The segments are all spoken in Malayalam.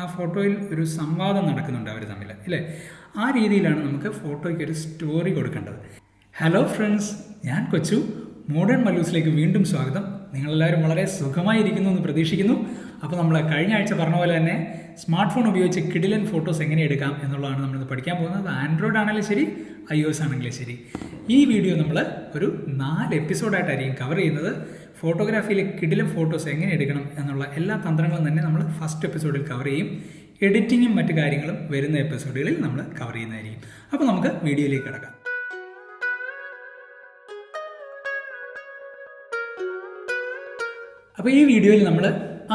ആ ഫോട്ടോയിൽ ഒരു സംവാദം നടക്കുന്നുണ്ട് അവർ തമ്മിൽ അല്ലേ. ആ രീതിയിലാണ് നമുക്ക് ഫോട്ടോയ്ക്ക് ഒരു സ്റ്റോറി കൊടുക്കേണ്ടത്. ഹലോ ഫ്രണ്ട്സ്, ഞാൻ കൊച്ചു. മോഡേൺ മല്ലൂസിലേക്ക് വീണ്ടും സ്വാഗതം. നിങ്ങളെല്ലാവരും വളരെ സുഖമായിരിക്കുന്നു എന്ന് പ്രതീക്ഷിക്കുന്നു. അപ്പോൾ നമ്മൾ കഴിഞ്ഞ ആഴ്ച പറഞ്ഞ പോലെ തന്നെ സ്മാർട്ട് ഫോൺ ഉപയോഗിച്ച് കിടിലൻ ഫോട്ടോസ് എങ്ങനെ എടുക്കാം എന്നുള്ളതാണ് നമ്മളിത് പഠിക്കാൻ പോകുന്നത്. ആൻഡ്രോയിഡ് ആണെങ്കിലും ശരി, iOS ആണെങ്കിലും ശരി. ഈ വീഡിയോ നമ്മൾ ഒരു 4 എപ്പിസോഡായിട്ടായിരിക്കും കവർ ചെയ്യുന്നത്. ഫോട്ടോഗ്രാഫിയിലെ കിടിലൻ ഫോട്ടോസ് എങ്ങനെ എടുക്കണം എന്നുള്ള എല്ലാ തന്ത്രങ്ങളും തന്നെ നമ്മൾ ഫസ്റ്റ് എപ്പിസോഡിൽ കവർ ചെയ്യും. എഡിറ്റിങ്ങും മറ്റു കാര്യങ്ങളും വരുന്ന എപ്പിസോഡുകളിൽ നമ്മൾ കവർ ചെയ്യുന്നതായിരിക്കും. അപ്പോൾ നമുക്ക് വീഡിയോയിലേക്ക് കിടക്കാം. അപ്പോൾ ഈ വീഡിയോയിൽ നമ്മൾ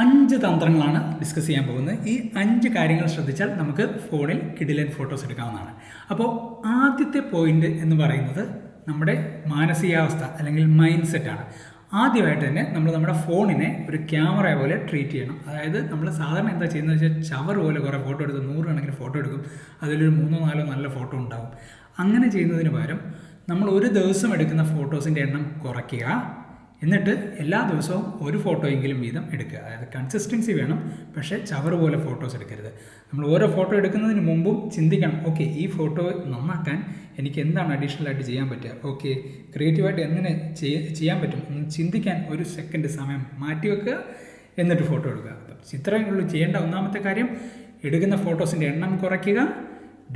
5 തന്ത്രങ്ങളാണ് ഡിസ്കസ് ചെയ്യാൻ പോകുന്നത്. ഈ 5 കാര്യങ്ങൾ ശ്രദ്ധിച്ചാൽ നമുക്ക് ഫോണിൽ കിടിലൻ ഫോട്ടോസ് എടുക്കാവുന്നതാണ്. അപ്പോൾ ആദ്യത്തെ പോയിന്റ് എന്ന് പറയുന്നത് നമ്മുടെ മാനസികാവസ്ഥ അല്ലെങ്കിൽ മൈൻഡ് സെറ്റാണ്. ആദ്യമായിട്ട് തന്നെ നമ്മൾ നമ്മുടെ ഫോണിനെ ഒരു ക്യാമറ പോലെ ട്രീറ്റ് ചെയ്യണം. അതായത് നമ്മൾ സാധാരണ എന്താ ചെയ്യുന്നത് വെച്ചാൽ ചവർ പോലെ കുറേ ഫോട്ടോ എടുത്ത് 100 കണക്കിന് ഫോട്ടോ എടുക്കും. അതിലൊരു 3-4 നല്ല ഫോട്ടോ ഉണ്ടാവും. അങ്ങനെ ചെയ്യുന്നതിന് പകരം നമ്മൾ ഒരു ദിവസം എടുക്കുന്ന ഫോട്ടോസിൻ്റെ എണ്ണം കുറയ്ക്കുക. എന്നിട്ട് എല്ലാ ദിവസവും ഒരു ഫോട്ടോയെങ്കിലും വീതം എടുക്കുക. അതായത് കൺസിസ്റ്റൻസി വേണം, പക്ഷേ ചവർ പോലെ ഫോട്ടോസ് എടുക്കരുത്. നമ്മൾ ഓരോ ഫോട്ടോ എടുക്കുന്നതിന് മുമ്പും ചിന്തിക്കണം, ഓക്കെ ഈ ഫോട്ടോ നന്നാക്കാൻ എനിക്ക് എന്താണ് അഡീഷണൽ ആയിട്ട് ചെയ്യാൻ പറ്റുക, ഓക്കെ ക്രിയേറ്റീവായിട്ട് എങ്ങനെ ചെയ്യാൻ പറ്റും എന്ന് ചിന്തിക്കാൻ ഒരു സെക്കൻഡ് സമയം മാറ്റി വെക്കുക. എന്നിട്ട് ഫോട്ടോ എടുക്കുക. അപ്പം ഇത്രയുള്ളൂ ചെയ്യേണ്ട ഒന്നാമത്തെ കാര്യം. എടുക്കുന്ന ഫോട്ടോസിൻ്റെ എണ്ണം കുറയ്ക്കുക.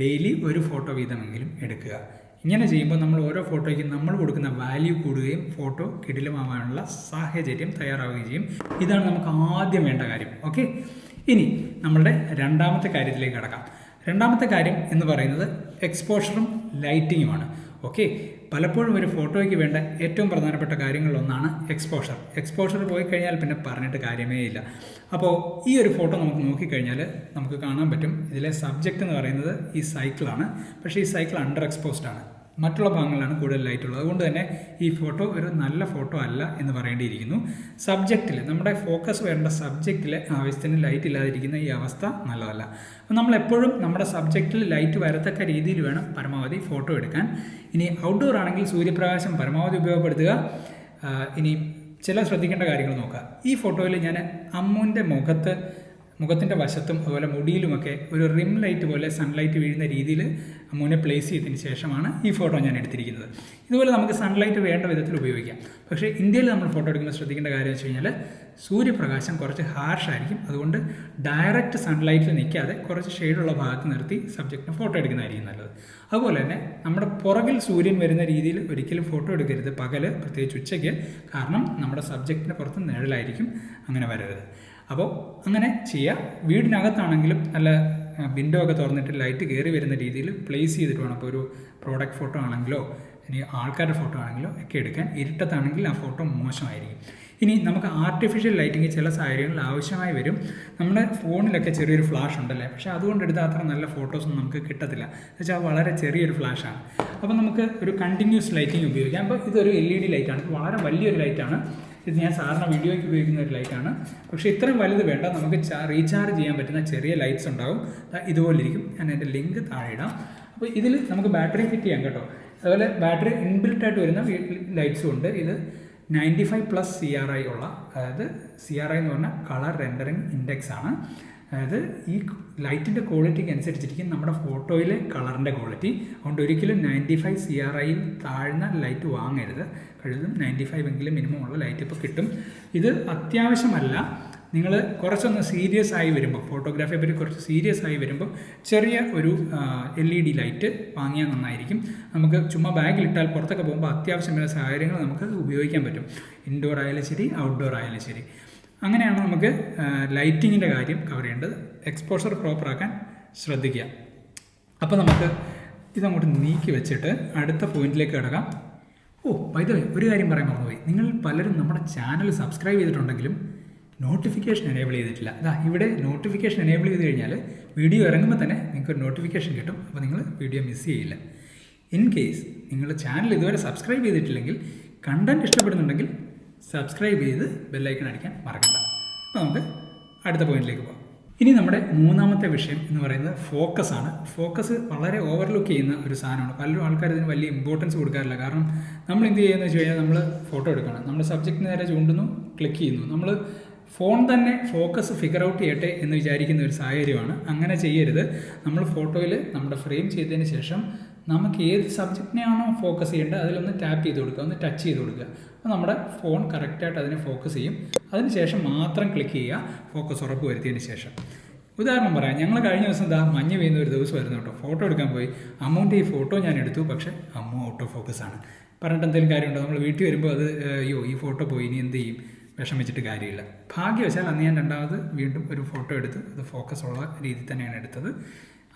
ഡെയിലി ഒരു ഫോട്ടോ വീതമെങ്കിലും എടുക്കുക. ഇങ്ങനെ ചെയ്യുമ്പോൾ നമ്മൾ ഓരോ ഫോട്ടോയ്ക്കും നമ്മൾ കൊടുക്കുന്ന വാല്യൂ കൂടുകയും ഫോട്ടോ കിടിലമാവാനുള്ള സാഹചര്യം തയ്യാറാവുകയും ചെയ്യും. ഇതാണ് നമുക്ക് ആദ്യം വേണ്ട കാര്യം. ഓക്കെ, ഇനി നമ്മളുടെ രണ്ടാമത്തെ കാര്യത്തിലേക്ക് കടക്കാം. രണ്ടാമത്തെ കാര്യം എന്ന് പറയുന്നത് എക്സ്പോഷറും ലൈറ്റിങ്ങുമാണ്. ഓക്കെ, പലപ്പോഴും ഒരു ഫോട്ടോയ്ക്ക് വേണ്ട ഏറ്റവും പ്രധാനപ്പെട്ട കാര്യങ്ങളിലൊന്നാണ് എക്സ്പോഷർ. എക്സ്പോഷർ പോയി കഴിഞ്ഞാൽ പിന്നെ പറഞ്ഞിട്ട് കാര്യമേ ഇല്ല. അപ്പോൾ ഈ ഒരു ഫോട്ടോ നമുക്ക് നോക്കിക്കഴിഞ്ഞാൽ നമുക്ക് കാണാൻ പറ്റും, ഇതിലെ സബ്ജക്റ്റ് എന്ന് പറയുന്നത് ഈ സൈക്കിളാണ്. പക്ഷേ ഈ സൈക്കിൾ അണ്ടർ എക്സ്പോസ്ഡ് ആണ്. മറ്റുള്ള ഭാഗങ്ങളിലാണ് കൂടുതൽ ലൈറ്റ് ഉള്ളത്. അതുകൊണ്ട് തന്നെ ഈ ഫോട്ടോ ഒരു നല്ല ഫോട്ടോ അല്ല എന്ന് പറയേണ്ടിയിരിക്കുന്നു. സബ്ജക്റ്റിൽ നമ്മുടെ ഫോക്കസ് വരേണ്ട സബ്ജക്റ്റിൽ ആവശ്യത്തിന് ലൈറ്റ് ഇല്ലാതിരിക്കുന്ന ഈ അവസ്ഥ നല്ലതല്ല. അപ്പോൾ നമ്മളെപ്പോഴും നമ്മുടെ സബ്ജക്റ്റിൽ ലൈറ്റ് വരത്തക്ക രീതിയിൽ വേണം പരമാവധി ഫോട്ടോ എടുക്കാൻ. ഇനി ഔട്ട്ഡോർ ആണെങ്കിൽ സൂര്യപ്രകാശം പരമാവധി ഉപയോഗപ്പെടുത്തുക. ഇനി ചില ശ്രദ്ധിക്കേണ്ട കാര്യങ്ങൾ നോക്കുക. ഈ ഫോട്ടോയിൽ ഞാൻ അമ്മുവിൻ്റെ മുഖത്തിൻ്റെ വശത്തും അതുപോലെ മുടിയിലുമൊക്കെ ഒരു റിം ലൈറ്റ് പോലെ സൺലൈറ്റ് വീഴുന്ന രീതിയിൽ അമ്മുവിനെ പ്ലേസ് ചെയ്തതിന് ശേഷമാണ് ഈ ഫോട്ടോ ഞാൻ എടുത്തിരിക്കുന്നത്. ഇതുപോലെ നമുക്ക് സൺലൈറ്റ് വേണ്ട വിധത്തിൽ ഉപയോഗിക്കാം. പക്ഷേ ഇന്ത്യയിൽ നമ്മൾ ഫോട്ടോ എടുക്കുമ്പോൾ ശ്രദ്ധിക്കേണ്ട കാര്യം വെച്ച് കഴിഞ്ഞാൽ സൂര്യപ്രകാശം കുറച്ച് ഹാർഷായിരിക്കും. അതുകൊണ്ട് ഡയറക്റ്റ് സൺലൈറ്റിൽ നിൽക്കാതെ കുറച്ച് ഷെയ്ഡുള്ള ഭാഗത്ത് നിർത്തി സബ്ജക്റ്റിന് ഫോട്ടോ എടുക്കുന്നതായിരിക്കും നല്ലത്. അതുപോലെ തന്നെ നമ്മുടെ പുറകിൽ സൂര്യൻ വരുന്ന രീതിയിൽ ഒരിക്കലും ഫോട്ടോ എടുക്കരുത് പകല്, പ്രത്യേകിച്ച് ഉച്ചയ്ക്ക്. കാരണം നമ്മുടെ സബ്ജക്റ്റിന് പുറത്ത് നിഴലായിരിക്കും, അങ്ങനെ വരരുത്. അപ്പോൾ അങ്ങനെ ചെയ്യുക. വീടിനകത്താണെങ്കിലും നല്ല വിൻഡോ ഒക്കെ തുറന്നിട്ട് ലൈറ്റ് കയറി വരുന്ന രീതിയിൽ പ്ലേസ് ചെയ്തിട്ട് വേണം. അപ്പോൾ ഒരു പ്രോഡക്റ്റ് ഫോട്ടോ ആണെങ്കിലോ ഇനി ആൾക്കാരുടെ ഫോട്ടോ ആണെങ്കിലോ ഒക്കെ എടുക്കാൻ. ഇരുട്ടത്താണെങ്കിൽ ആ ഫോട്ടോ മോശമായിരിക്കും. ഇനി നമുക്ക് ആർട്ടിഫിഷ്യൽ ലൈറ്റിങ് ചില സാഹചര്യങ്ങളിൽ ആവശ്യമായി വരും. നമ്മുടെ ഫോണിലൊക്കെ ചെറിയൊരു ഫ്ലാഷ് ഉണ്ടല്ലേ, പക്ഷേ അതുകൊണ്ട് എടുത്താൽ അത്ര നല്ല ഫോട്ടോസൊന്നും നമുക്ക് കിട്ടത്തില്ല. എന്നുവെച്ചാൽ വളരെ ചെറിയൊരു ഫ്ലാഷാണ്. അപ്പോൾ നമുക്ക് ഒരു കണ്ടിന്യൂസ് ലൈറ്റിങ് ഉപയോഗിക്കാം. അപ്പോൾ ഇതൊരു LED ലൈറ്റാണ്. ഇത് വളരെ വലിയൊരു ലൈറ്റാണ്. ഇത് ഞാൻ സാധാരണ വീഡിയോയ്ക്ക് ഉപയോഗിക്കുന്ന ഒരു ലൈറ്റാണ്. പക്ഷേ ഇത്രയും വലുത് വേണ്ട. നമുക്ക് റീചാർജ് ചെയ്യാൻ പറ്റുന്ന ചെറിയ ലൈറ്റ്സ് ഉണ്ടാവും. ഇതുപോലെ ഇരിക്കും. ഞാൻ എൻ്റെ ലിങ്ക് താഴെ ഇടാം. അപ്പോൾ ഇതിൽ നമുക്ക് ബാറ്ററി ഫിറ്റ് ചെയ്യാം കേട്ടോ. അതുപോലെ ബാറ്ററി ഇൻബിൽട്ടായിട്ട് വരുന്ന ലൈറ്റ്സും ഉണ്ട്. ഇത് 95+ CRI ഉള്ള, അതായത് CRI എന്ന് പറഞ്ഞാൽ കളർ റെൻഡറിങ് ഇൻഡെക്സ് ആണ്. അതായത് ഈ ലൈറ്റിൻ്റെ ക്വാളിറ്റിക്ക് അനുസരിച്ചിരിക്കും നമ്മുടെ ഫോട്ടോയിലെ കളറിൻ്റെ ക്വാളിറ്റി. അതുകൊണ്ട് ഒരിക്കലും 95 CRIയിൽ താഴ്ന്ന ലൈറ്റ് വാങ്ങരുത്. കഴിയുന്നതും 95 എങ്കിലും മിനിമം ഉള്ള ലൈറ്റ് ഇപ്പോൾ കിട്ടും. ഇത് അത്യാവശ്യമല്ല. നിങ്ങൾ കുറച്ചൊന്ന് സീരിയസ് ആയി വരുമ്പോൾ, ഫോട്ടോഗ്രാഫിയെ പറ്റി കുറച്ച് സീരിയസ് ആയി വരുമ്പോൾ ചെറിയ ഒരു LED ലൈറ്റ് വാങ്ങിയാൽ നന്നായിരിക്കും. നമുക്ക് ചുമ്മാ ബാഗിലിട്ടാൽ പുറത്തൊക്കെ പോകുമ്പോൾ അത്യാവശ്യമായ സാഹചര്യങ്ങൾ നമുക്ക് ഉപയോഗിക്കാൻ പറ്റും. ഇൻഡോർ ആയാലും ശരി, ഔട്ട്ഡോർ ആയാലും ശരി. അങ്ങനെയാണ് നമുക്ക് ലൈറ്റിങ്ങിൻ്റെ കാര്യം കവർ ചെയ്യേണ്ടത്. എക്സ്പോഷർ പ്രോപ്പറാക്കാൻ ശ്രദ്ധിക്കുക. അപ്പോൾ നമുക്ക് ഇതങ്ങോട്ട് നീക്കി വെച്ചിട്ട് അടുത്ത പോയിന്റിലേക്ക് കിടക്കാം. ബൈ ദ വേ, ഒരു കാര്യം പറയാൻ മറന്നുപോയി. നിങ്ങൾ പലരും നമ്മുടെ ചാനൽ സബ്സ്ക്രൈബ് ചെയ്തിട്ടുണ്ടെങ്കിലും നോട്ടിഫിക്കേഷൻ എനേബിൾ ചെയ്തിട്ടില്ല. ഇവിടെ നോട്ടിഫിക്കേഷൻ എനേബിൾ ചെയ്ത് കഴിഞ്ഞാൽ വീഡിയോ ഇറങ്ങുമ്പോൾ തന്നെ നിങ്ങൾക്കൊരു നോട്ടിഫിക്കേഷൻ കിട്ടും. അപ്പോൾ നിങ്ങൾ വീഡിയോ മിസ് ചെയ്യില്ല. ഇൻ കേസ് നിങ്ങൾ ചാനൽ ഇതുവരെ സബ്സ്ക്രൈബ് ചെയ്തിട്ടില്ലെങ്കിൽ, കണ്ടൻറ്റ് ഇഷ്ടപ്പെടുന്നുണ്ടെങ്കിൽ സബ്സ്ക്രൈബ് ചെയ്ത് ബെല്ലൈക്കൺ അടിക്കാൻ മറക്കണ്ട. അപ്പോൾ നമുക്ക് അടുത്ത പോയിന്റിലേക്ക് പോകാം. ഇനി നമ്മുടെ മൂന്നാമത്തെ വിഷയം എന്ന് പറയുന്നത് ഫോക്കസ് ആണ്. ഫോക്കസ് വളരെ ഓവർലുക്ക് ചെയ്യുന്ന ഒരു സാധനമാണ്. പലരും ആൾക്കാർ ഇതിന് വലിയ ഇമ്പോർട്ടൻസ് കൊടുക്കാറില്ല. കാരണം നമ്മൾ എന്ത് ചെയ്യുന്നത് വെച്ച് കഴിഞ്ഞാൽ നമ്മൾ ഫോട്ടോ എടുക്കണം, നമ്മുടെ സബ്ജക്റ്റിന് നേരെ ചൂണ്ടുന്നു, ക്ലിക്ക് ചെയ്യുന്നു. നമ്മൾ ഫോൺ തന്നെ ഫോക്കസ് ഫിഗർ ഔട്ട് ചെയ്യട്ടെ എന്ന് വിചാരിക്കുന്ന ഒരു സാഹചര്യമാണ്. അങ്ങനെ ചെയ്യരുത്. നമ്മൾ ഫോട്ടോയിൽ നമ്മുടെ ഫ്രെയിം ചെയ്തതിന് ശേഷം നമുക്ക് ഏത് സബ്ജക്റ്റിനെയാണോ ഫോക്കസ് ചെയ്യേണ്ടത് അതിലൊന്ന് ടാപ്പ് ചെയ്ത് കൊടുക്കുക, ഒന്ന് ടച്ച് ചെയ്ത് കൊടുക്കുക. അപ്പോൾ നമ്മുടെ ഫോൺ കറക്റ്റായിട്ട് അതിനെ ഫോക്കസ് ചെയ്യും. അതിനുശേഷം മാത്രം ക്ലിക്ക് ചെയ്യുക, ഫോക്കസ് ഉറപ്പ് വരുത്തിയതിന് ശേഷം. ഉദാഹരണം പറയാം, ഞങ്ങൾ കഴിഞ്ഞ ദിവസം മഞ്ഞ് പെയ്യുന്ന ഒരു ദിവസമായിരുന്നു കേട്ടോ. ഫോട്ടോ എടുക്കാൻ പോയി. അമ്മുവിൻ്റെ ഈ ഫോട്ടോ ഞാൻ എടുത്തു, പക്ഷേ അമ്മു ഔട്ട് ഓഫ് ഫോക്കസ് ആണ്. പറഞ്ഞിട്ട് എന്തെങ്കിലും കാര്യമുണ്ടോ? നമ്മൾ വീട്ടിൽ വരുമ്പോൾ അത് അയ്യോ ഈ ഫോട്ടോ പോയി, ഇനി എന്ത് ചെയ്യും? വിഷമിച്ചിട്ട് കാര്യമില്ല. ഭാഗ്യവശാൽ അന്ന് ഞാൻ രണ്ടാമത് വീണ്ടും ഒരു ഫോട്ടോ എടുത്ത് അത് ഫോക്കസ് ഉള്ള രീതിയിൽ തന്നെയാണ് എടുത്തത്.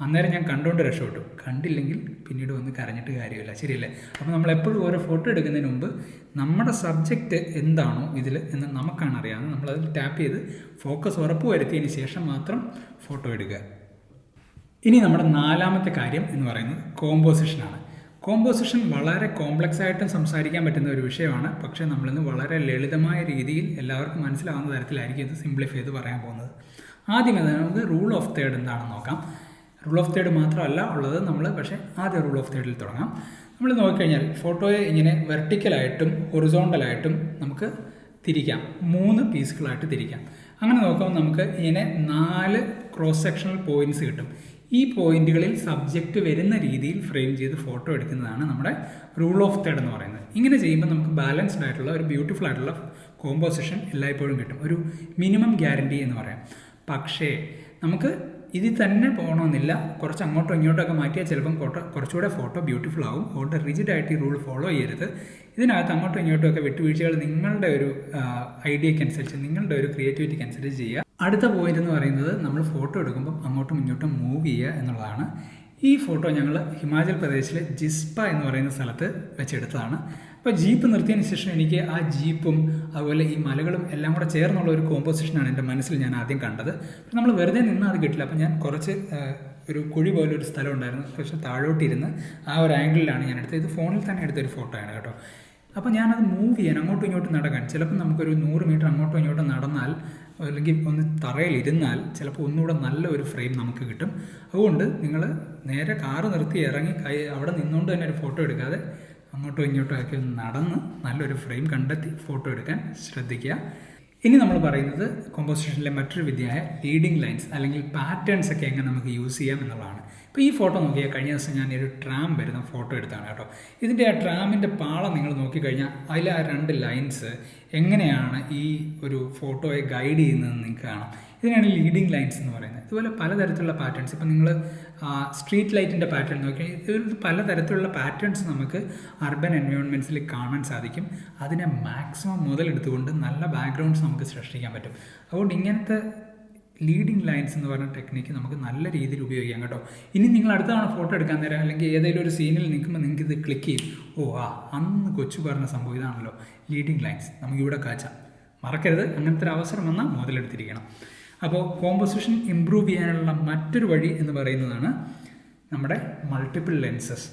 അന്നേരം ഞാൻ കണ്ടുകൊണ്ട് രക്ഷപ്പെട്ടു. കണ്ടില്ലെങ്കിൽ പിന്നീട് വന്ന് കരഞ്ഞിട്ട് കാര്യമില്ല, ശരിയല്ലേ? അപ്പോൾ നമ്മൾ എപ്പോഴും ഓരോ ഫോട്ടോ എടുക്കുന്നതിന് മുമ്പ് നമ്മുടെ സബ്ജക്റ്റ് എന്താണോ ഇതിൽ എന്ന് നമുക്കാണ് അറിയാവുന്നത്. നമ്മളതിൽ ടാപ്പ് ചെയ്ത് ഫോക്കസ് ഉറപ്പ് വരുത്തിയതിന് ശേഷം മാത്രം ഫോട്ടോ എടുക്കുക. ഇനി നമ്മുടെ നാലാമത്തെ കാര്യം എന്ന് പറയുന്നത് കോമ്പോസിഷനാണ്. കോമ്പോസിഷൻ വളരെ കോംപ്ലക്സ് ആയിട്ടും സംസാരിക്കാൻ പറ്റുന്ന ഒരു വിഷയമാണ്. പക്ഷേ നമ്മളിന്ന് വളരെ ലളിതമായ രീതിയിൽ എല്ലാവർക്കും മനസ്സിലാവുന്ന തരത്തിലായിരിക്കും ഇത് സിംപ്ലിഫൈ ചെയ്ത് പറയാൻ പോകുന്നത്. ആദ്യമേ തന്നെ നമുക്ക് റൂൾ ഓഫ് തേർഡ് എന്താണെന്ന് നോക്കാം. റൂൾ ഓഫ് തേർഡ് മാത്രമല്ല ഉള്ളത് നമ്മൾ, പക്ഷേ ആദ്യം റൂൾ ഓഫ് തേർഡിൽ തുടങ്ങാം. നമ്മൾ നോക്കിക്കഴിഞ്ഞാൽ ഫോട്ടോയെ ഇങ്ങനെ വെർട്ടിക്കലായിട്ടും ഹൊറിസോണ്ടലായിട്ടും നമുക്ക് തിരിക്കാം, 3 പീസുകളായിട്ട് തിരിക്കാം. അങ്ങനെ നോക്കുമ്പോൾ നമുക്ക് ഇങ്ങനെ 4 ക്രോസ് സെക്ഷണൽ പോയിൻറ്റ്സ് കിട്ടും. ഈ പോയിന്റുകളിൽ സബ്ജക്റ്റ് വരുന്ന രീതിയിൽ ഫ്രെയിം ചെയ്ത് ഫോട്ടോ എടുക്കുന്നതാണ് നമ്മുടെ റൂൾ ഓഫ് തേർഡ് എന്ന് പറയുന്നത്. ഇങ്ങനെ ചെയ്യുമ്പോൾ നമുക്ക് ബാലൻസ്ഡ് ആയിട്ടുള്ള ഒരു ബ്യൂട്ടിഫുൾ ആയിട്ടുള്ള കോമ്പോസിഷൻ എല്ലായ്പ്പോഴും കിട്ടും. ഒരു മിനിമം ഗ്യാരണ്ടി എന്ന് പറയാം. പക്ഷേ നമുക്ക് ഇതിൽ തന്നെ പോകണമെന്നില്ല. കുറച്ച് അങ്ങോട്ടോ ഇങ്ങോട്ടൊക്കെ മാറ്റിയാൽ ചിലപ്പം കുറച്ചുകൂടെ ഫോട്ടോ ബ്യൂട്ടിഫുൾ ആവും. അതുകൊണ്ട് റിജിഡായിട്ട് ഈ റൂൾ ഫോളോ ചെയ്യരുത്. ഇതിനകത്ത് അങ്ങോട്ടും ഇങ്ങോട്ടും ഒക്കെ വിട്ടുവീഴ്ചകൾ നിങ്ങളുടെ ഒരു ഐഡിയക്കനുസരിച്ച്, നിങ്ങളുടെ ഒരു ക്രിയേറ്റിവിറ്റിക്ക് അനുസരിച്ച് ചെയ്യുക. അടുത്ത പോയിന്റ് എന്ന് പറയുന്നത് നമ്മൾ ഫോട്ടോ എടുക്കുമ്പോൾ അങ്ങോട്ടും ഇങ്ങോട്ടും മൂവ് ചെയ്യുക എന്നുള്ളതാണ്. ഈ ഫോട്ടോ ഞങ്ങൾ ഹിമാചൽ പ്രദേശിലെ ജിസ്പ എന്ന് പറയുന്ന സ്ഥലത്ത് വെച്ചെടുത്തതാണ്. അപ്പോൾ ജീപ്പ് നിർത്തിയതിന് ശേഷം എനിക്ക് ആ ജീപ്പും അതുപോലെ ഈ മലകളും എല്ലാം കൂടെ ചേർന്നുള്ള ഒരു കോമ്പോസിഷനാണ് എൻ്റെ മനസ്സിൽ ഞാൻ ആദ്യം കണ്ടത്. അപ്പോൾ നമ്മൾ വെറുതെ നിന്നാൽ അത് കിട്ടില്ല. അപ്പോൾ ഞാൻ കുറച്ച് ഒരു കുഴി പോലെ ഒരു സ്ഥലം ഉണ്ടായിരുന്നു, പക്ഷേ താഴോട്ടിരുന്ന് ആ ഒരു ആംഗിളിലാണ് ഞാൻ എടുത്തത്. ഇത് ഫോണിൽ തന്നെ എടുത്തൊരു ഫോട്ടോയാണ് കേട്ടോ. അപ്പോൾ ഞാനത് മൂവ് ചെയ്യാൻ, അങ്ങോട്ടും ഇങ്ങോട്ടും നടക്കാൻ, ചിലപ്പോൾ നമുക്കൊരു 100 മീറ്റർ അങ്ങോട്ടും ഇങ്ങോട്ടും നടന്നാൽ അല്ലെങ്കിൽ ഒന്ന് തറയിലിരുന്നാൽ ചിലപ്പോൾ ഒന്നുകൂടെ നല്ല ഒരു ഫ്രെയിം നമുക്ക് കിട്ടും. അതുകൊണ്ട് നിങ്ങൾ നേരെ കാറ് നിർത്തി ഇറങ്ങി അവിടെ നിന്നുകൊണ്ട് തന്നെ ഒരു ഫോട്ടോ എടുക്കാതെ അങ്ങോട്ടും ഇങ്ങോട്ടും ഒക്കെ നടന്ന് നല്ലൊരു ഫ്രെയിം കണ്ടെത്തി ഫോട്ടോ എടുക്കാൻ ശ്രദ്ധിക്കുക. ഇനി നമ്മൾ പറയുന്നത് കോമ്പോസിഷനിലെ മറ്റൊരു വിദ്യയായ ലീഡിങ് ലൈൻസ് അല്ലെങ്കിൽ പാറ്റേൺസ് ഒക്കെ എങ്ങനെ നമുക്ക് യൂസ് ചെയ്യാം എന്നുള്ളതാണ്. ഇപ്പോൾ ഈ ഫോട്ടോ നോക്കിയാൽ കഴിഞ്ഞ ദിവസം ഞാൻ ഒരു ട്രാം വരുന്ന ഫോട്ടോ എടുത്താണ് കേട്ടോ. ഇതിൻ്റെ ആ ട്രാമിൻ്റെ പാളം നിങ്ങൾ നോക്കിക്കഴിഞ്ഞാൽ അതിൽ ആ 2 ലൈൻസ് എങ്ങനെയാണ് ഈ ഒരു ഫോട്ടോയെ ഗൈഡ് ചെയ്യുന്നതെന്ന് നിങ്ങൾക്ക് കാണാം. ഇതിനാണ് ലീഡിങ് ലൈൻസ് എന്ന് പറയുന്നത്. ഇതുപോലെ പലതരത്തിലുള്ള പാറ്റേൺസ്, ഇപ്പോൾ നിങ്ങൾ സ്ട്രീറ്റ് ലൈറ്റിൻ്റെ പാറ്റേൺ നോക്കിയാൽ ഇതിൽ പലതരത്തിലുള്ള പാറ്റേൺസ് നമുക്ക് അർബൻ എൻവയോൺമെൻറ്റ്സിൽ കാണാൻ സാധിക്കും. അതിനെ മാക്സിമം മുതലെടുത്തുകൊണ്ട് നല്ല ബാക്ക്ഗ്രൗണ്ട്സ് നമുക്ക് സൃഷ്ടിക്കാൻ പറ്റും. അതുകൊണ്ട് ഇങ്ങനത്തെ ലീഡിങ് ലൈൻസ് എന്ന് പറയുന്ന ടെക്നിക്ക് നമുക്ക് നല്ല രീതിയിൽ ഉപയോഗിക്കാം കേട്ടോ. ഇനി നിങ്ങൾ അടുത്ത തവണ ഫോട്ടോ എടുക്കാൻ നേരം അല്ലെങ്കിൽ ഏതെങ്കിലും ഒരു സീനിൽ നിൽക്കുമ്പോൾ നിങ്ങൾക്ക് ഇത് ക്ലിക്ക് ചെയ്യും, അന്ന് കൊച്ചു പറഞ്ഞ സംഭവം ഇതാണല്ലോ ലീഡിങ് ലൈൻസ്, നമുക്കിവിടെ കാച്ചാം. മറക്കരുത്, അങ്ങനത്തെ ഒരു അവസരം വന്നാൽ മുതലെടുത്തിരിക്കണം. അപ്പോൾ കോമ്പോസിഷൻ ഇമ്പ്രൂവ് ചെയ്യാനുള്ള മറ്റൊരു വഴി എന്ന് പറയുന്നതാണ് നമ്മുടെ മൾട്ടിപ്പിൾ ലെൻസസ്.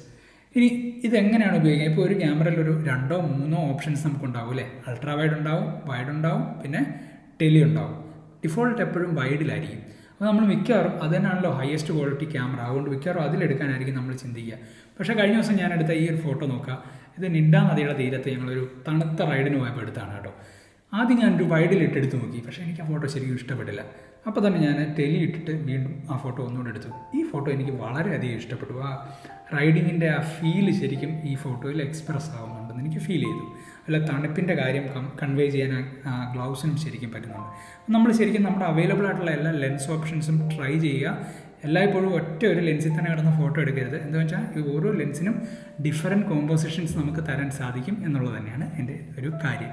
ഇനി ഇതെങ്ങനെയാണ് ഉപയോഗിക്കുക? ഇപ്പോൾ ഒരു ക്യാമറയിൽ ഒരു 2 or 3 ഓപ്ഷൻസ് നമുക്കുണ്ടാവും അല്ലേ? അൾട്രാ വൈഡ് ഉണ്ടാവും, വൈഡ് ഉണ്ടാവും, പിന്നെ ടെലി ഉണ്ടാവും. ഡിഫോൾട്ട് എപ്പോഴും വൈഡിലായിരിക്കും. അപ്പോൾ നമ്മൾ മിക്കവാറും അത് തന്നെയാണല്ലോ ഹയസ്റ്റ് ക്വാളിറ്റി ക്യാമറ, അതുകൊണ്ട് മിക്കവാറും അതിലെടുക്കാനായിരിക്കും നമ്മൾ ചിന്തിക്കുക. പക്ഷേ കഴിഞ്ഞ ദിവസം ഞാൻ എടുത്ത ഈ ഒരു ഫോട്ടോ നോക്കുക. ഇത് നിഡ്ഡ നദിയുടെ തീരത്ത് ഞങ്ങളൊരു തണുത്ത റൈഡിന് പോയപ്പോൾ എടുത്താണ് കേട്ടോ. ആദ്യം ഞാനൊരു വൈഡിലിട്ടെടുത്ത് നോക്കി, പക്ഷേ എനിക്ക് ആ ഫോട്ടോ ശരിക്കും ഇഷ്ടപ്പെട്ടില്ല. അപ്പോൾ തന്നെ ഞാൻ ടെലി ഇട്ടിട്ട് വീണ്ടും ആ ഫോട്ടോ ഒന്നുകൂടെ എടുത്തു. ഈ ഫോട്ടോ എനിക്ക് വളരെയധികം ഇഷ്ടപ്പെട്ടു. ആ റൈഡിങ്ങിൻ്റെ ആ ഫീല് ശരിക്കും ഈ ഫോട്ടോയിൽ എക്സ്പ്രസ് ആവുന്നുണ്ടെന്ന് എനിക്ക് ഫീൽ ചെയ്തു. അല്ല, തണുപ്പിൻ്റെ കാര്യം കൺവേ ചെയ്യാൻ ആ ഗ്ലൗസിനും ശരിക്കും പറ്റുന്നുണ്ട്. നമ്മൾ ശരിക്കും നമ്മുടെ അവൈലബിൾ ആയിട്ടുള്ള എല്ലാ ലെൻസ് ഓപ്ഷൻസും ട്രൈ ചെയ്യുക. എല്ലായ്പ്പോഴും ഒറ്റ ഒരു ലെൻസിൽ തന്നെ കിടന്ന് ഫോട്ടോ എടുക്കരുത്. എന്താ വെച്ചാൽ ഈ ഓരോ ലെൻസിനും ഡിഫറൻറ്റ് കോമ്പോസിഷൻസ് നമുക്ക് തരാൻ സാധിക്കും എന്നുള്ളത് തന്നെയാണ് എൻ്റെ ഒരു കാര്യം.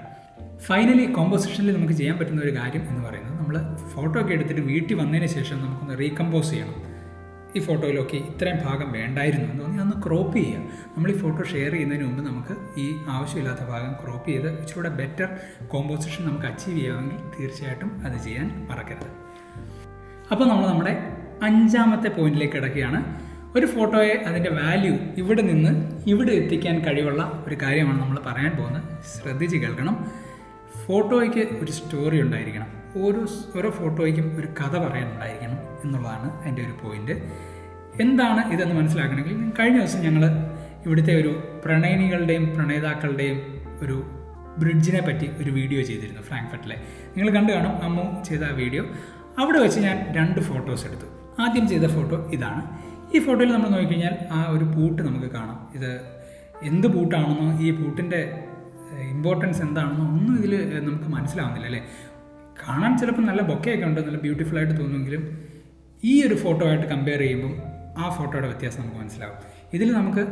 ഫൈനലി കോമ്പോസിഷനിൽ നമുക്ക് ചെയ്യാൻ പറ്റുന്ന ഒരു കാര്യം എന്ന് പറയുന്നത്, നമ്മൾ ഫോട്ടോ ഒക്കെ എടുത്തിട്ട് വീട്ടിൽ വന്നതിന് ശേഷം നമുക്കൊന്ന് റീകമ്പോസ് ചെയ്യണം. ഈ ഫോട്ടോയിലൊക്കെ ഇത്രയും ഭാഗം വേണ്ടായിരുന്നു എന്ന് തോന്നി അതൊന്ന് ക്രോപ്പ് ചെയ്യുക. നമ്മൾ ഈ ഫോട്ടോ ഷെയർ ചെയ്യുന്നതിന് മുമ്പ് നമുക്ക് ഈ ആവശ്യമില്ലാത്ത ഭാഗം ക്രോപ്പ് ചെയ്ത് ഇച്ചിരൂടെ ബെറ്റർ കോമ്പോസിഷൻ നമുക്ക് അച്ചീവ് ചെയ്യാമെങ്കിൽ തീർച്ചയായിട്ടും അത് ചെയ്യാൻ മറക്കരുത്. അപ്പോൾ നമ്മൾ നമ്മുടെ 5ാമത്തെ പോയിന്റിലേക്ക് കിടക്കുകയാണ്. ഒരു ഫോട്ടോയെ അതിൻ്റെ വാല്യൂ ഇവിടെ നിന്ന് ഇവിടെ എത്തിക്കാൻ കഴിവുള്ള ഒരു കാര്യമാണ് നമ്മൾ പറയാൻ പോകുന്നത്. ശ്രദ്ധിച്ച് കേൾക്കണം. ഫോട്ടോയ്ക്ക് ഒരു സ്റ്റോറി ഉണ്ടായിരിക്കണം. ഓരോ ഫോട്ടോയ്ക്കും ഒരു കഥ പറയാനുണ്ടായിരിക്കണം എന്നുള്ളതാണ് എൻ്റെ ഒരു പോയിന്റ്. എന്താണ് ഇതെന്ന് മനസ്സിലാക്കണമെങ്കിൽ, കഴിഞ്ഞ ദിവസം ഞങ്ങൾ ഇവിടുത്തെ ഒരു പ്രണയിനികളുടെയും പ്രണയിതാക്കളുടെയും ഒരു ബ്രിഡ്ജിനെ പറ്റി ഒരു വീഡിയോ ചെയ്തിരുന്നു ഫ്രാങ്ക്ഫർട്ടിലെ. നിങ്ങൾ കണ്ടു കാണും അമ്മു ചെയ്ത ആ വീഡിയോ. അവിടെ വെച്ച് ഞാൻ 2 ഫോട്ടോസ് എടുത്തു. ആദ്യം ചെയ്ത ഫോട്ടോ ഇതാണ്. ഈ ഫോട്ടോയിൽ നമ്മൾ നോക്കിക്കഴിഞ്ഞാൽ ആ ഒരു പൂട്ട് നമുക്ക് കാണാം. ഇത് എന്ത് പൂട്ടാണെന്നോ ഈ പൂട്ടിൻ്റെ ഇമ്പോർട്ടൻസ് എന്താണെന്നോ ഒന്നും ഇതിൽ നമുക്ക് മനസ്സിലാവുന്നില്ല അല്ലേ. കാണാൻ ചിലപ്പോൾ നല്ല ബൊക്കെയൊക്കെ ഉണ്ട്, നല്ല ബ്യൂട്ടിഫുൾ ആയിട്ട് തോന്നുമെങ്കിലും ഈ ഒരു ഫോട്ടോ ആയിട്ട് കമ്പയർ ചെയ്യുമ്പം ആ ഫോട്ടോയുടെ വ്യത്യാസം നമുക്ക് മനസ്സിലാവും. ഇതിൽ നമുക്ക്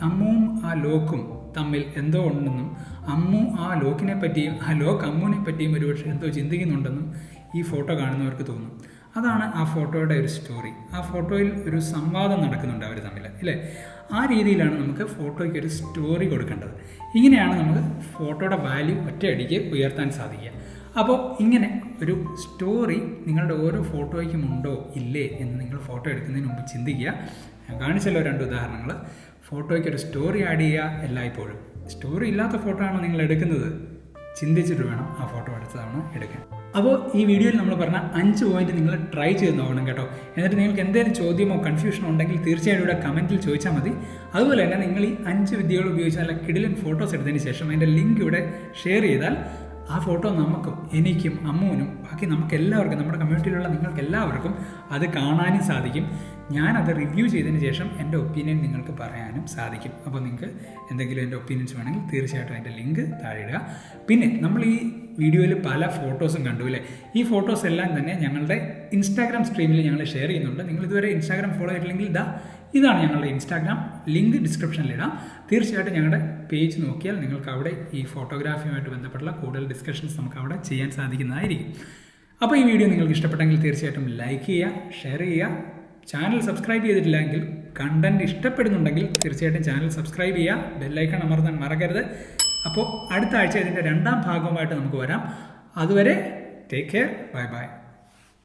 അമ്മുവും ആ ലോക്കും തമ്മിൽ എന്തോ ഉണ്ടെന്നും അമ്മു ആ ലോക്കിനെ പറ്റിയും ആ ലോക്ക് അമ്മുവിനെ പറ്റിയും ഒരുപക്ഷെ എന്തോ ചിന്തിക്കുന്നുണ്ടെന്നും ഈ ഫോട്ടോ കാണുന്നവർക്ക് തോന്നും. അതാണ് ആ ഫോട്ടോയുടെ ഒരു സ്റ്റോറി. ആ ഫോട്ടോയിൽ ഒരു സംവാദം നടക്കുന്നുണ്ട് അവർ തമ്മിൽ അല്ലേ. ആ രീതിയിലാണ് നമുക്ക് ഫോട്ടോയ്ക്ക് ഒരു സ്റ്റോറി കൊടുക്കേണ്ടത്. ഇങ്ങനെയാണ് നമുക്ക് ഫോട്ടോയുടെ വാല്യൂ ഒറ്റയടിക്ക് ഉയർത്താൻ സാധിക്കുക. അപ്പോൾ ഇങ്ങനെ ഒരു സ്റ്റോറി നിങ്ങളുടെ ഓരോ ഫോട്ടോയ്ക്കും ഉണ്ടോ ഇല്ലേ എന്ന് നിങ്ങൾ ഫോട്ടോ എടുക്കുന്നതിന് മുമ്പ് ചിന്തിക്കുക. ഞാൻ കാണിച്ചല്ലോ 2 ഉദാഹരണങ്ങൾ. ഫോട്ടോയ്ക്ക് ഒരു സ്റ്റോറി ആഡ് ചെയ്യുക എല്ലായ്പ്പോഴും. സ്റ്റോറി ഇല്ലാത്ത ഫോട്ടോ ആണോ നിങ്ങൾ എടുക്കുന്നത്, ചിന്തിച്ചിട്ട് വേണം ആ ഫോട്ടോ അടുത്തതാണ് എടുക്കാൻ. അപ്പോൾ ഈ വീഡിയോയിൽ നമ്മൾ പറഞ്ഞ 5 പോയിന്റ് നിങ്ങൾ ട്രൈ ചെയ്ത് നോക്കണം കേട്ടോ. എന്നിട്ട് നിങ്ങൾക്ക് എന്തെങ്കിലും ചോദ്യമോ കൺഫ്യൂഷനോ ഉണ്ടെങ്കിൽ തീർച്ചയായും ഇവിടെ കമൻറ്റിൽ ചോദിച്ചാൽ മതി. അതുപോലെ തന്നെ നിങ്ങൾ ഈ 5 വിദ്യകൾ ഉപയോഗിച്ച് നല്ല കിടിലൻ ഫോട്ടോസ് എടുത്തതിന് ശേഷം അതിൻ്റെ ലിങ്ക് ഇവിടെ ഷെയർ ചെയ്താൽ ആ ഫോട്ടോ നമുക്കും എനിക്കും അമ്മുവിനും ബാക്കി നമുക്ക് എല്ലാവർക്കും നമ്മുടെ കമ്മ്യൂണിറ്റിയിലുള്ള നിങ്ങൾക്ക് എല്ലാവർക്കും അത് കാണാനും സാധിക്കും. ഞാനത് റിവ്യൂ ചെയ്തതിന് ശേഷം എൻ്റെ ഒപ്പീനിയൻ നിങ്ങൾക്ക് പറയാനും സാധിക്കും. അപ്പോൾ നിങ്ങൾക്ക് എന്തെങ്കിലും എൻ്റെ ഒപ്പീനിയൻസ് വേണമെങ്കിൽ തീർച്ചയായിട്ടും അതിൻ്റെ ലിങ്ക് താഴെ ഇടുക. പിന്നെ നമ്മൾ ഈ വീഡിയോയിൽ പല ഫോട്ടോസും കണ്ടു അല്ലേ. ഈ ഫോട്ടോസ് എല്ലാം തന്നെ ഞങ്ങളുടെ ഇൻസ്റ്റാഗ്രാം സ്ട്രീമിൽ ഞങ്ങൾ ഷെയർ ചെയ്യുന്നുണ്ട്. നിങ്ങൾ ഇതുവരെ ഇൻസ്റ്റാഗ്രാം ഫോളോ ചെയ്തിട്ടില്ലെങ്കിൽ ഇതാണ് ഞങ്ങളുടെ ഇൻസ്റ്റാഗ്രാം, ലിങ്ക് ഡിസ്ക്രിപ്ഷനിലിടാം. തീർച്ചയായിട്ടും ഞങ്ങളുടെ പേജ് നോക്കിയാൽ നിങ്ങൾക്ക് അവിടെ ഈ ഫോട്ടോഗ്രാഫിയുമായിട്ട് ബന്ധപ്പെട്ടുള്ള കൂടുതൽ ഡിസ്കഷൻസ് നമുക്ക് അവിടെ ചെയ്യാൻ സാധിക്കുന്നതായിരിക്കും. അപ്പോൾ ഈ വീഡിയോ നിങ്ങൾക്ക് ഇഷ്ടപ്പെട്ടെങ്കിൽ തീർച്ചയായിട്ടും ലൈക്ക് ചെയ്യുക, ഷെയർ ചെയ്യുക. ചാനൽ സബ്സ്ക്രൈബ് ചെയ്തിട്ടില്ലെങ്കിൽ കണ്ടന്റ് ഇഷ്ടപ്പെടുന്നുണ്ടെങ്കിൽ തീർച്ചയായിട്ടും ചാനൽ സബ്സ്ക്രൈബ് ചെയ്യുക, ബെല്ലൈക്കൺ അമർത്താൻ മറക്കരുത്. അപ്പോൾ അടുത്ത ആഴ്ച ഇതിൻ്റെ 2ാം ഭാഗവുമായിട്ട് നമുക്ക് വരാം. അതുവരെ ടേക്ക് കെയർ, ബൈ ബൈ.